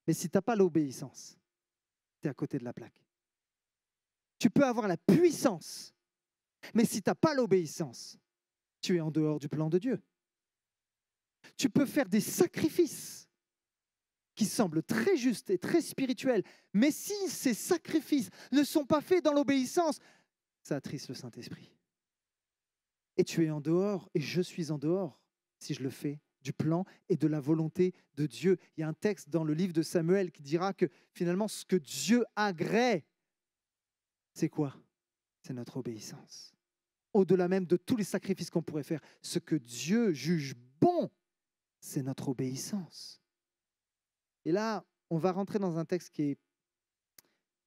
S1: mais si tu n'as pas l'obéissance, tu es à côté de la plaque. Tu peux avoir la puissance, mais si tu n'as pas l'obéissance, tu es en dehors du plan de Dieu. Tu peux faire des sacrifices qui semblent très justes et très spirituels, mais si ces sacrifices ne sont pas faits dans l'obéissance, ça attriste le Saint-Esprit. Et tu es en dehors, et je suis en dehors, si je le fais, du plan et de la volonté de Dieu. Il y a un texte dans le livre de Samuel qui dira que finalement, ce que Dieu agrée, c'est quoi? C'est notre obéissance. Au-delà même de tous les sacrifices qu'on pourrait faire, ce que Dieu juge bon, c'est notre obéissance. Et là, on va rentrer dans un texte qui est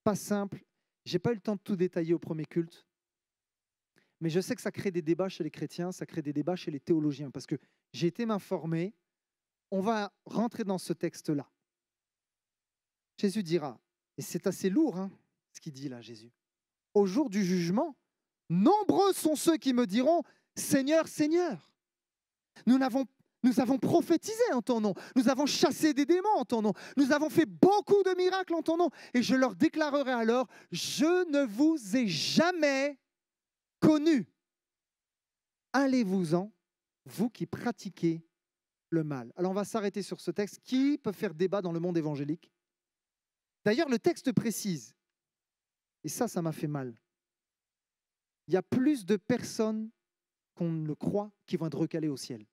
S1: pas simple. Je n'ai pas eu le temps de tout détailler au premier culte, mais je sais que ça crée des débats chez les chrétiens, ça crée des débats chez les théologiens, parce que j'ai été m'informer. On va rentrer dans ce texte-là. Jésus dira, et c'est assez lourd, hein, ce qu'il dit là, Jésus. Au jour du jugement, nombreux sont ceux qui me diront, Seigneur, Seigneur, nous avons prophétisé en ton nom, nous avons chassé des démons en ton nom, nous avons fait beaucoup de miracles en ton nom, et je leur déclarerai alors, je ne vous ai jamais connu. Allez-vous-en, vous qui pratiquez le mal. Alors on va s'arrêter sur ce texte qui peut faire débat dans le monde évangélique. D'ailleurs, le texte précise, et ça m'a fait mal, il y a plus de personnes qu'on ne le croit qui vont être recalées au ciel.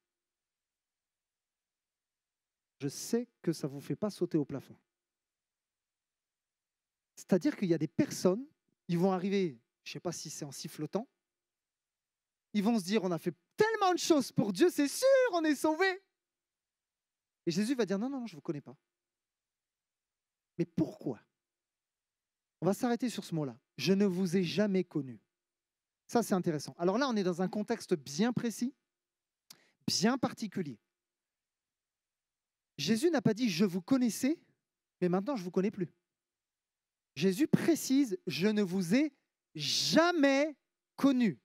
S1: Je sais que ça ne vous fait pas sauter au plafond. C'est-à-dire qu'il y a des personnes, ils vont arriver, je ne sais pas si c'est en sifflotant, ils vont se dire, on a fait tellement de choses pour Dieu, c'est sûr, on est sauvés. Et Jésus va dire, non, non, non, je ne vous connais pas. Mais pourquoi? On va s'arrêter sur ce mot-là. Je ne vous ai jamais connu. Ça, c'est intéressant. Alors là, on est dans un contexte bien précis, bien particulier. Jésus n'a pas dit, je vous connaissais, mais maintenant, je ne vous connais plus. Jésus précise, je ne vous ai jamais connu.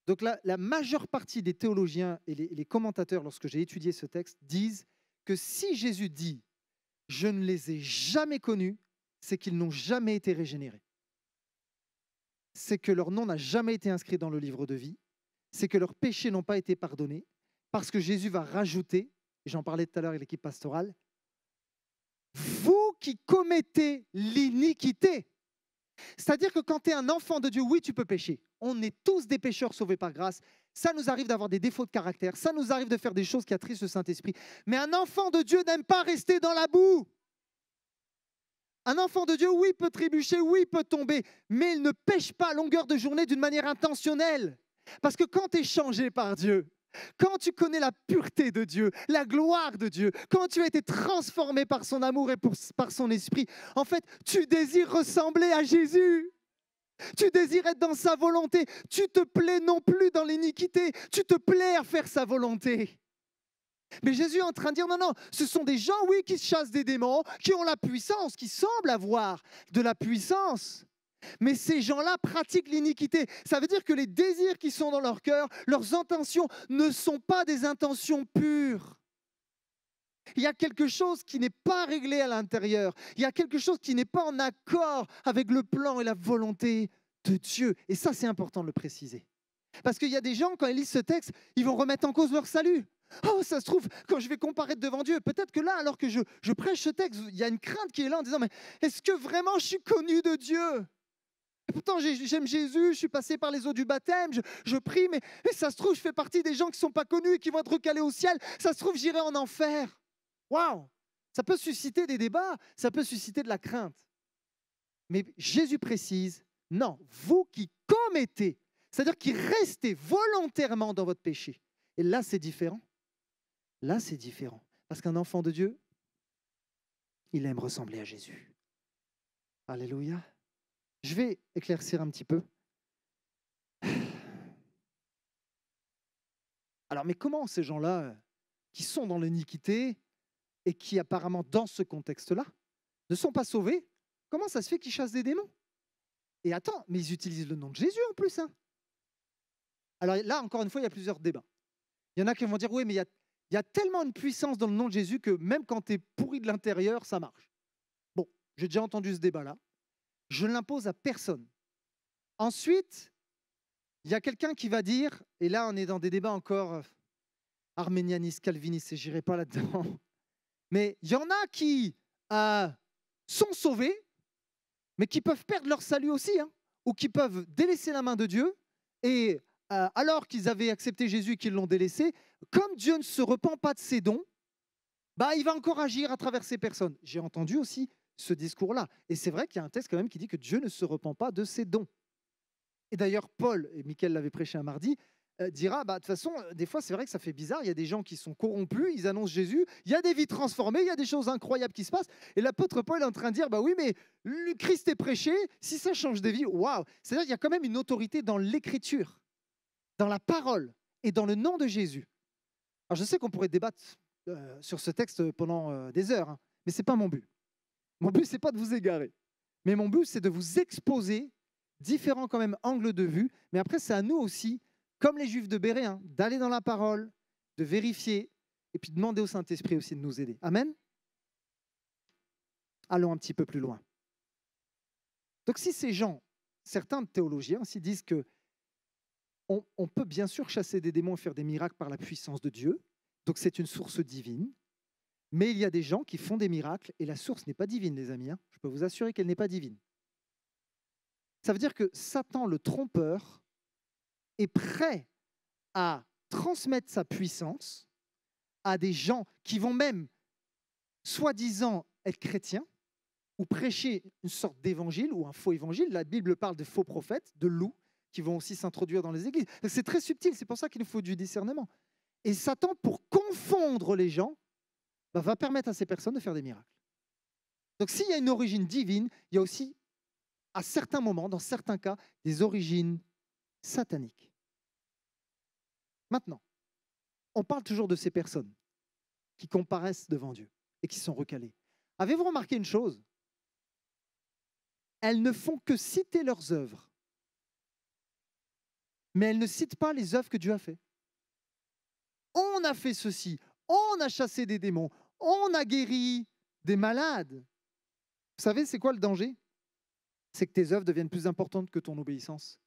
S1: Donc la majeure partie des théologiens et les commentateurs, lorsque j'ai étudié ce texte, disent que si Jésus dit « je ne les ai jamais connus », c'est qu'ils n'ont jamais été régénérés. C'est que leur nom n'a jamais été inscrit dans le livre de vie, c'est que leurs péchés n'ont pas été pardonnés, parce que Jésus va rajouter, et j'en parlais tout à l'heure avec l'équipe pastorale, « vous qui commettez l'iniquité ». C'est-à-dire que quand tu es un enfant de Dieu, oui, tu peux pécher. On est tous des pécheurs sauvés par grâce. Ça nous arrive d'avoir des défauts de caractère. Ça nous arrive de faire des choses qui attristent le Saint-Esprit. Mais un enfant de Dieu n'aime pas rester dans la boue. Un enfant de Dieu, oui, peut trébucher, oui, peut tomber, mais il ne pêche pas à longueur de journée d'une manière intentionnelle. Parce que quand tu es changé par Dieu, quand tu connais la pureté de Dieu, la gloire de Dieu, quand tu as été transformé par son amour et par son esprit, en fait, tu désires ressembler à Jésus. Tu désires être dans sa volonté. Tu te plais non plus dans l'iniquité. Tu te plais à faire sa volonté. Mais Jésus est en train de dire, non, non, ce sont des gens, oui, qui chassent des démons, qui ont la puissance, qui semblent avoir de la puissance. Mais ces gens-là pratiquent l'iniquité. Ça veut dire que les désirs qui sont dans leur cœur, leurs intentions ne sont pas des intentions pures. Il y a quelque chose qui n'est pas réglé à l'intérieur. Il y a quelque chose qui n'est pas en accord avec le plan et la volonté de Dieu. Et ça, c'est important de le préciser. Parce qu'il y a des gens, quand ils lisent ce texte, ils vont remettre en cause leur salut. Oh, ça se trouve, quand je vais comparaître devant Dieu, peut-être que là, alors que je prêche ce texte, il y a une crainte qui est là en disant, mais est-ce que vraiment je suis connu de Dieu ? Et pourtant, j'aime Jésus, je suis passé par les eaux du baptême, je prie, mais ça se trouve, je fais partie des gens qui ne sont pas connus et qui vont être recalés au ciel. Ça se trouve, j'irai en enfer. Waouh! Ça peut susciter des débats, ça peut susciter de la crainte. Mais Jésus précise, non, vous qui commettez, c'est-à-dire qui restez volontairement dans votre péché. Et là, c'est différent. Là, c'est différent. Parce qu'un enfant de Dieu, il aime ressembler à Jésus. Alléluia. Je vais éclaircir un petit peu. Alors, mais comment ces gens-là, qui sont dans l'iniquité et qui apparemment, dans ce contexte-là, ne sont pas sauvés, comment ça se fait qu'ils chassent des démons? Et attends, mais ils utilisent le nom de Jésus en plus. Hein. Alors là, encore une fois, il y a plusieurs débats. Il y en a qui vont dire, oui, mais il y a tellement une puissance dans le nom de Jésus que même quand tu es pourri de l'intérieur, ça marche. Bon, j'ai déjà entendu ce débat-là. Je ne l'impose à personne. Ensuite, il y a quelqu'un qui va dire, et là on est dans des débats encore arménianistes, calvinistes, et je n'irai pas là-dedans, mais il y en a qui sont sauvés, mais qui peuvent perdre leur salut aussi, hein, ou qui peuvent délaisser la main de Dieu, et alors qu'ils avaient accepté Jésus et qu'ils l'ont délaissé, comme Dieu ne se repent pas de ses dons, il va encore agir à travers ces personnes. J'ai entendu aussi ce discours-là, et c'est vrai qu'il y a un texte quand même qui dit que Dieu ne se repent pas de ses dons. Et d'ailleurs, Paul, et Mickaël l'avait prêché un mardi, dira, de toute façon, des fois, c'est vrai que ça fait bizarre, il y a des gens qui sont corrompus, ils annoncent Jésus, il y a des vies transformées, il y a des choses incroyables qui se passent, et l'apôtre Paul est en train de dire, oui, mais le Christ est prêché, si ça change des vies, waouh. C'est-à-dire qu'il y a quand même une autorité dans l'écriture, dans la parole, et dans le nom de Jésus. Alors, je sais qu'on pourrait débattre sur ce texte pendant des heures, hein, mais ce n'est pas mon but. Mon but, ce n'est pas de vous égarer, mais mon but, c'est de vous exposer différents quand même angles de vue, mais après c'est à nous aussi, comme les Juifs de Béréen, d'aller dans la parole, de vérifier, et puis demander au Saint-Esprit aussi de nous aider. Amen. Allons un petit peu plus loin. Donc si ces gens, certains théologiens aussi disent que on peut bien sûr chasser des démons et faire des miracles par la puissance de Dieu, donc c'est une source divine, mais il y a des gens qui font des miracles, et la source n'est pas divine, les amis, hein. Je peux vous assurer qu'elle n'est pas divine. Ça veut dire que Satan, le trompeur, est prêt à transmettre sa puissance à des gens qui vont même, soi-disant, être chrétiens ou prêcher une sorte d'évangile ou un faux évangile. La Bible parle de faux prophètes, de loups, qui vont aussi s'introduire dans les églises. C'est très subtil, c'est pour ça qu'il nous faut du discernement. Et Satan, pour confondre les gens, va permettre à ces personnes de faire des miracles. Donc s'il y a une origine divine, il y a aussi à certains moments, dans certains cas, des origines sataniques. Maintenant, on parle toujours de ces personnes qui comparaissent devant Dieu et qui sont recalées. Avez-vous remarqué une chose? Elles ne font que citer leurs œuvres, mais elles ne citent pas les œuvres que Dieu a faites. On a fait ceci, on a chassé des démons, on a guéri des malades. Vous savez, c'est quoi le danger? C'est que tes œuvres deviennent plus importantes que ton obéissance.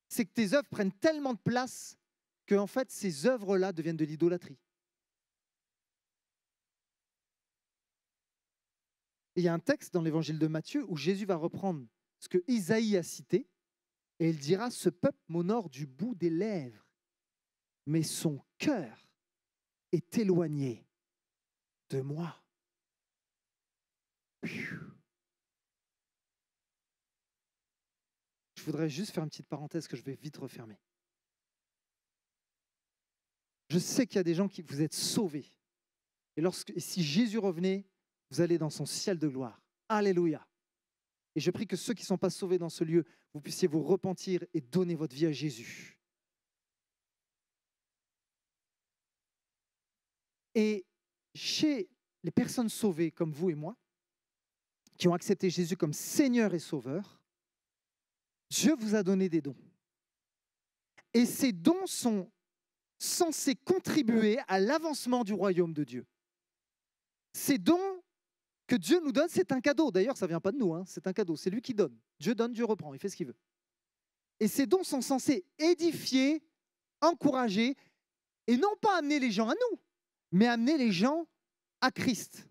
S1: C'est que tes œuvres prennent tellement de place que, en fait, ces œuvres-là deviennent de l'idolâtrie. Et il y a un texte dans l'évangile de Matthieu où Jésus va reprendre ce que Isaïe a cité et il dira « Ce peuple m'honore du bout des lèvres, mais son cœur est éloigné de moi. » Je voudrais juste faire une petite parenthèse que je vais vite refermer. Je sais qu'il y a des gens qui vous êtes sauvés. Et si Jésus revenait, vous allez dans son ciel de gloire. Alléluia. Et je prie que ceux qui ne sont pas sauvés dans ce lieu, vous puissiez vous repentir et donner votre vie à Jésus. Et chez les personnes sauvées comme vous et moi, qui ont accepté Jésus comme Seigneur et Sauveur, Dieu vous a donné des dons. Et ces dons sont censés contribuer à l'avancement du royaume de Dieu. Ces dons que Dieu nous donne, c'est un cadeau. D'ailleurs, ça ne vient pas de nous, hein, c'est un cadeau. C'est lui qui donne. Dieu donne, Dieu reprend, il fait ce qu'il veut. Et ces dons sont censés édifier, encourager, et non pas amener les gens à nous, mais amener les gens à Christ.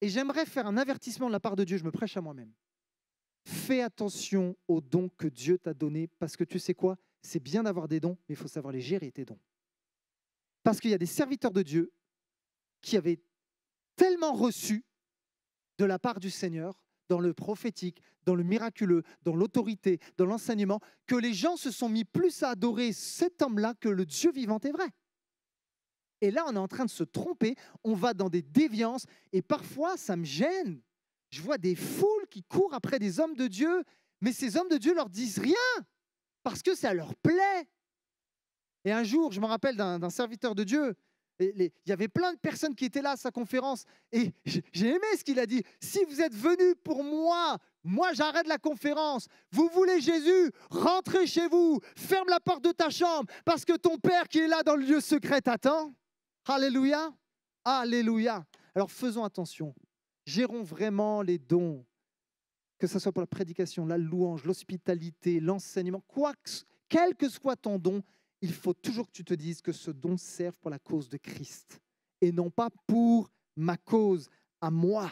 S1: Et j'aimerais faire un avertissement de la part de Dieu, je me prêche à moi-même. Fais attention aux dons que Dieu t'a donnés, parce que tu sais quoi? C'est bien d'avoir des dons, mais il faut savoir les gérer, tes dons. Parce qu'il y a des serviteurs de Dieu qui avaient tellement reçu de la part du Seigneur, dans le prophétique, dans le miraculeux, dans l'autorité, dans l'enseignement, que les gens se sont mis plus à adorer cet homme-là que le Dieu vivant est vrai. Et là, on est en train de se tromper, on va dans des déviances, et parfois, ça me gêne. Je vois des foules qui courent après des hommes de Dieu, mais ces hommes de Dieu leur disent rien, parce que ça leur plaît. Et un jour, je me rappelle d'un serviteur de Dieu, Il y avait plein de personnes qui étaient là à sa conférence. Et j'ai aimé ce qu'il a dit. Si vous êtes venus pour moi, moi j'arrête la conférence. Vous voulez Jésus, rentrez chez vous. Ferme la porte de ta chambre parce que ton Père qui est là dans le lieu secret t'attend. Alléluia. Alléluia. Alors faisons attention. Gérons vraiment les dons. Que ce soit pour la prédication, la louange, l'hospitalité, l'enseignement, quel que soit ton don, il faut toujours que tu te dises que ce don serve pour la cause de Christ et non pas pour ma cause, à moi.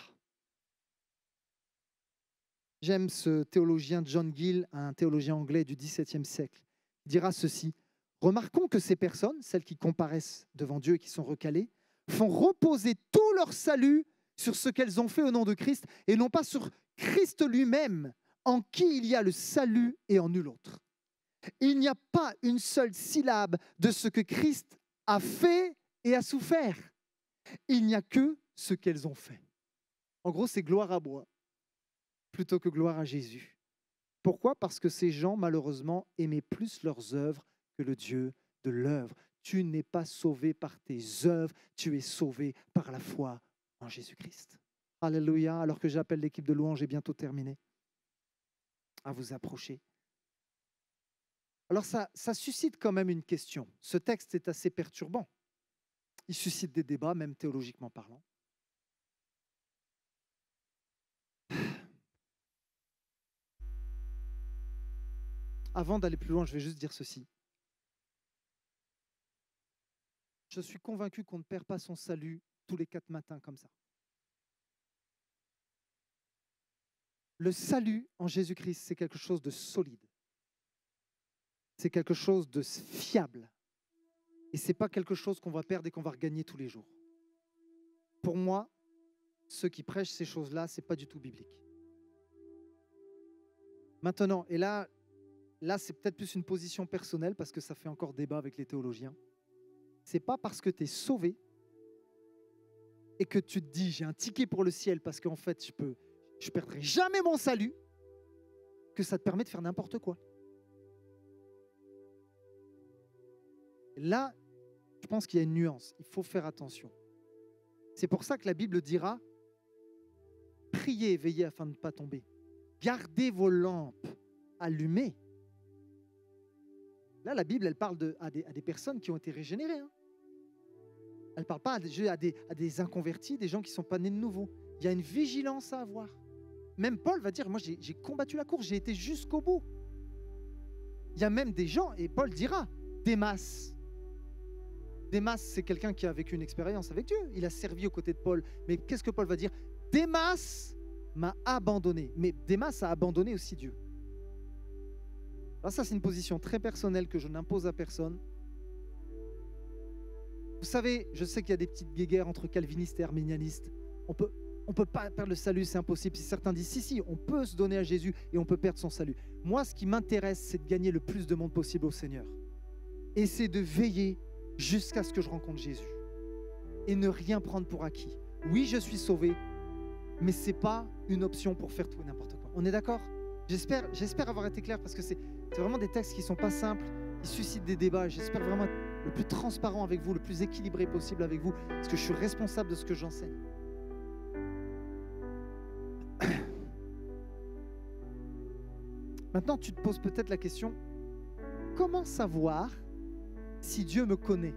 S1: J'aime ce théologien John Gill, un théologien anglais du XVIIe siècle. Il dira ceci: remarquons que ces personnes, celles qui comparaissent devant Dieu et qui sont recalées, font reposer tout leur salut sur ce qu'elles ont fait au nom de Christ et non pas sur Christ lui-même, en qui il y a le salut et en nul autre. Il n'y a pas une seule syllabe de ce que Christ a fait et a souffert. Il n'y a que ce qu'elles ont fait. En gros, c'est gloire à moi plutôt que gloire à Jésus. Pourquoi? Parce que ces gens, malheureusement, aimaient plus leurs œuvres que le Dieu de l'œuvre. Tu n'es pas sauvé par tes œuvres, tu es sauvé par la foi en Jésus-Christ. Alléluia. Alors que j'appelle l'équipe de louange, j'ai bientôt terminé, à vous approcher. Alors ça suscite quand même une question. Ce texte est assez perturbant. Il suscite des débats, même théologiquement parlant. Avant d'aller plus loin, je vais juste dire ceci. Je suis convaincu qu'on ne perd pas son salut tous les 4 matins comme ça. Le salut en Jésus-Christ, c'est quelque chose de solide. C'est quelque chose de fiable. Et ce n'est pas quelque chose qu'on va perdre et qu'on va regagner tous les jours. Pour moi, ceux qui prêchent ces choses-là, ce n'est pas du tout biblique. Maintenant, et là c'est peut-être plus une position personnelle parce que ça fait encore débat avec les théologiens. Ce n'est pas parce que tu es sauvé et que tu te dis j'ai un ticket pour le ciel parce qu'en fait je ne perdrai jamais mon salut que ça te permet de faire n'importe quoi. Là, je pense qu'il y a une nuance. Il faut faire attention. C'est pour ça que la Bible dira « Priez et veillez afin de ne pas tomber. Gardez vos lampes allumées. » Là, la Bible, elle parle à des personnes qui ont été régénérées. Hein. Elle ne parle pas à des inconvertis, des gens qui ne sont pas nés de nouveau. Il y a une vigilance à avoir. Même Paul va dire « Moi, j'ai combattu la course, j'ai été jusqu'au bout. » Il y a même des gens, et Paul dira « Démas. » Démas, c'est quelqu'un qui a vécu une expérience avec Dieu. Il a servi aux côtés de Paul. Mais qu'est-ce que Paul va dire? Démas m'a abandonné. Mais Démas a abandonné aussi Dieu. Alors ça, c'est une position très personnelle que je n'impose à personne. Vous savez, je sais qu'il y a des petites guéguerres entre calvinistes et arménianistes. On peut pas perdre le salut, c'est impossible. Si certains disent si, on peut se donner à Jésus et on peut perdre son salut. Moi, ce qui m'intéresse, c'est de gagner le plus de monde possible au Seigneur. Et c'est de veiller jusqu'à ce que je rencontre Jésus. Et ne rien prendre pour acquis. Oui, je suis sauvé, mais ce n'est pas une option pour faire tout et n'importe quoi. On est d'accord? J'espère avoir été clair parce que c'est vraiment des textes qui ne sont pas simples, qui suscitent des débats. J'espère vraiment être le plus transparent avec vous, le plus équilibré possible avec vous, parce que je suis responsable de ce que j'enseigne. Maintenant, tu te poses peut-être la question, comment savoir si Dieu me connaît?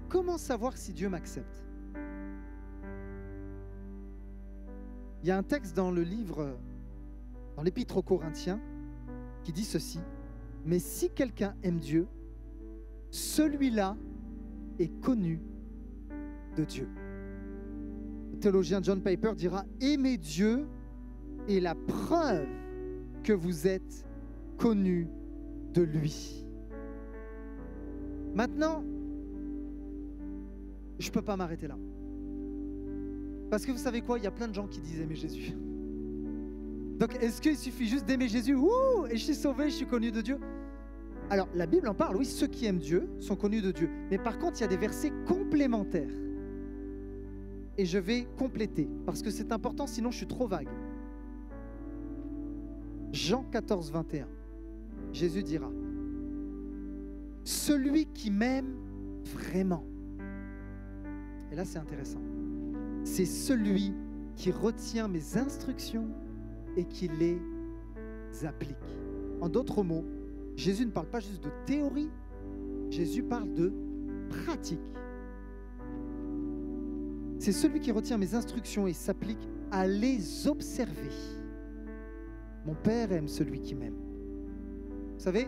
S1: Comment savoir si Dieu m'accepte? Il y a un texte dans le livre, dans l'Épître aux Corinthiens, qui dit ceci: mais si quelqu'un aime Dieu, celui-là est connu de Dieu. Le théologien John Piper dira: aimer Dieu est la preuve que vous êtes connu de lui. Maintenant, je ne peux pas m'arrêter là. Parce que vous savez quoi? Il y a plein de gens qui disent aimer Jésus. Donc, est-ce qu'il suffit juste d'aimer Jésus? Ouh, et je suis sauvé, je suis connu de Dieu? Alors, la Bible en parle, oui, ceux qui aiment Dieu sont connus de Dieu. Mais par contre, il y a des versets complémentaires. Et je vais compléter, parce que c'est important, sinon je suis trop vague. Jean 14, 21. Jésus dira: celui qui m'aime vraiment et là c'est intéressant, c'est celui qui retient mes instructions et qui les applique. En d'autres mots, Jésus ne parle pas juste de théorie, Jésus parle de pratique. C'est celui qui retient mes instructions et s'applique à les observer. Mon Père aime celui qui m'aime. Vous savez,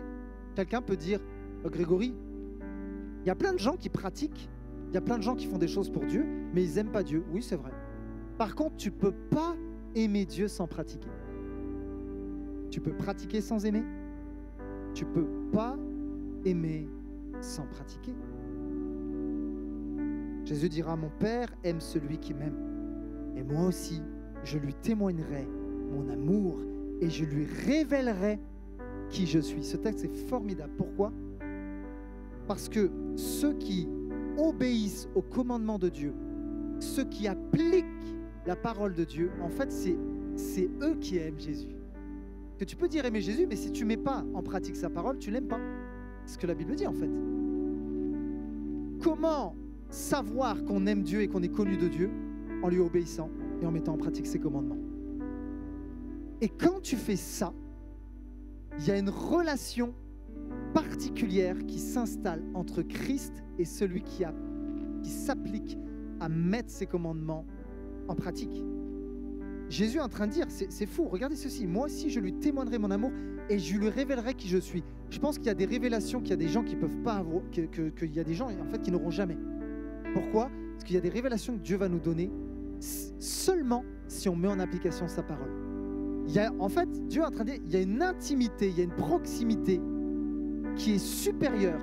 S1: quelqu'un peut dire, Grégory, il y a plein de gens qui pratiquent, il y a plein de gens qui font des choses pour Dieu, mais ils n'aiment pas Dieu. Oui, c'est vrai. Par contre, tu ne peux pas aimer Dieu sans pratiquer. Tu peux pratiquer sans aimer. Tu ne peux pas aimer sans pratiquer. Jésus dira, mon Père aime celui qui m'aime. Et moi aussi, je lui témoignerai mon amour et je lui révélerai qui je suis. Ce texte est formidable. Pourquoi? Parce que ceux qui obéissent au commandement de Dieu, ceux qui appliquent la parole de Dieu, en fait, c'est eux qui aiment Jésus. Que tu peux dire aimer Jésus, mais si tu ne mets pas en pratique sa parole, tu ne l'aimes pas. C'est ce que la Bible dit, en fait. Comment savoir qu'on aime Dieu et qu'on est connu de Dieu? En lui obéissant et en mettant en pratique ses commandements. Et quand tu fais ça, il y a une relation particulière qui s'installe entre Christ et celui qui s'applique à mettre ses commandements en pratique. Jésus est en train de dire, c'est fou, regardez ceci, moi aussi je lui témoignerai mon amour et je lui révélerai qui je suis. Je pense qu'il y a des révélations qu'il y a des gens qui ne peuvent pas avoir, qu'il y a des gens en fait qui n'auront jamais. Pourquoi? Parce qu'il y a des révélations que Dieu va nous donner seulement si on met en application sa parole. En fait, Dieu est en train de dire, il y a une intimité, il y a une proximité qui est supérieure.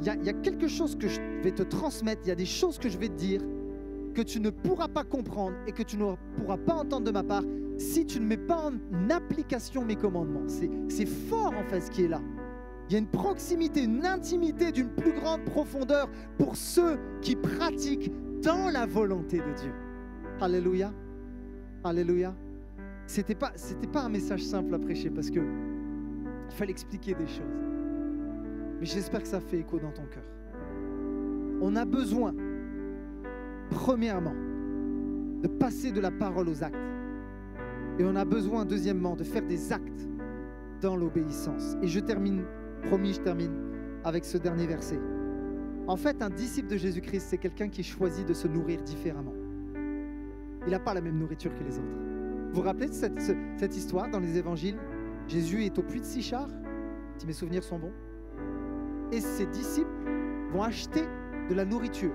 S1: Il y a quelque chose que je vais te transmettre, il y a des choses que je vais te dire que tu ne pourras pas comprendre et que tu ne pourras pas entendre de ma part si tu ne mets pas en application mes commandements. C'est fort en fait ce qui est là. Il y a une proximité, une intimité d'une plus grande profondeur pour ceux qui pratiquent dans la volonté de Dieu. Alléluia. Alléluia. C'était pas un message simple à prêcher parce que il fallait expliquer des choses. Mais j'espère que ça fait écho dans ton cœur. On a besoin, premièrement, de passer de la parole aux actes. Et on a besoin, deuxièmement, de faire des actes dans l'obéissance. Et je termine avec ce dernier verset. En fait, un disciple de Jésus-Christ, c'est quelqu'un qui choisit de se nourrir différemment. Il n'a pas la même nourriture que les autres. Vous vous rappelez de cette histoire dans les évangiles? Jésus est au puits de Sichar, si mes souvenirs sont bons, et ses disciples vont acheter de la nourriture.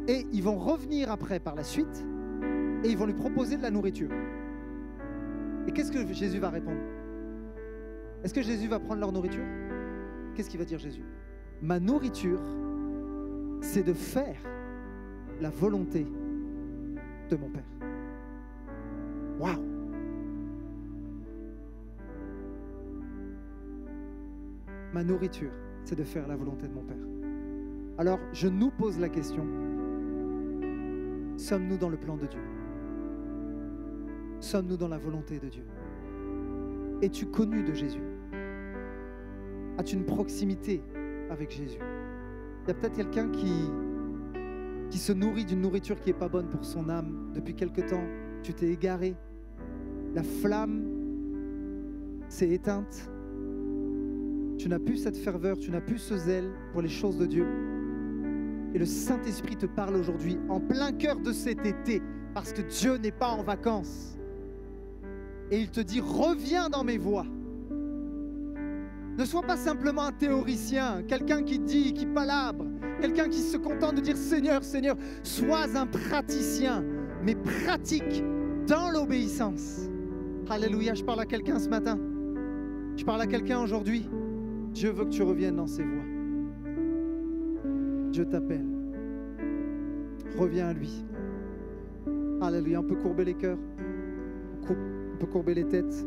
S1: Et ils vont revenir après par la suite, et ils vont lui proposer de la nourriture. Et qu'est-ce que Jésus va répondre? Est-ce que Jésus va prendre leur nourriture? Qu'est-ce qu'il va dire Jésus? Ma nourriture, c'est de faire la volonté de mon Père. Waouh! Ma nourriture, c'est de faire la volonté de mon Père. Alors, je nous pose la question, sommes-nous dans le plan de Dieu? Sommes-nous dans la volonté de Dieu? Es-tu connu de Jésus? As-tu une proximité avec Jésus? Il y a peut-être quelqu'un qui se nourrit d'une nourriture qui n'est pas bonne pour son âme. Depuis quelque temps, tu t'es égaré. La flamme s'est éteinte. Tu n'as plus cette ferveur, tu n'as plus ce zèle pour les choses de Dieu. Et le Saint-Esprit te parle aujourd'hui, en plein cœur de cet été, parce que Dieu n'est pas en vacances. Et il te dit, reviens dans mes voies. Ne sois pas simplement un théoricien, quelqu'un qui dit, qui palabre, quelqu'un qui se contente de dire Seigneur, Seigneur. Sois un praticien, mais pratique dans l'obéissance. Alléluia, je parle à quelqu'un ce matin. Je parle à quelqu'un aujourd'hui. Dieu veut que tu reviennes dans ses voies. Dieu t'appelle. Reviens à lui. Alléluia, on peut courber les cœurs. On peut courber les têtes.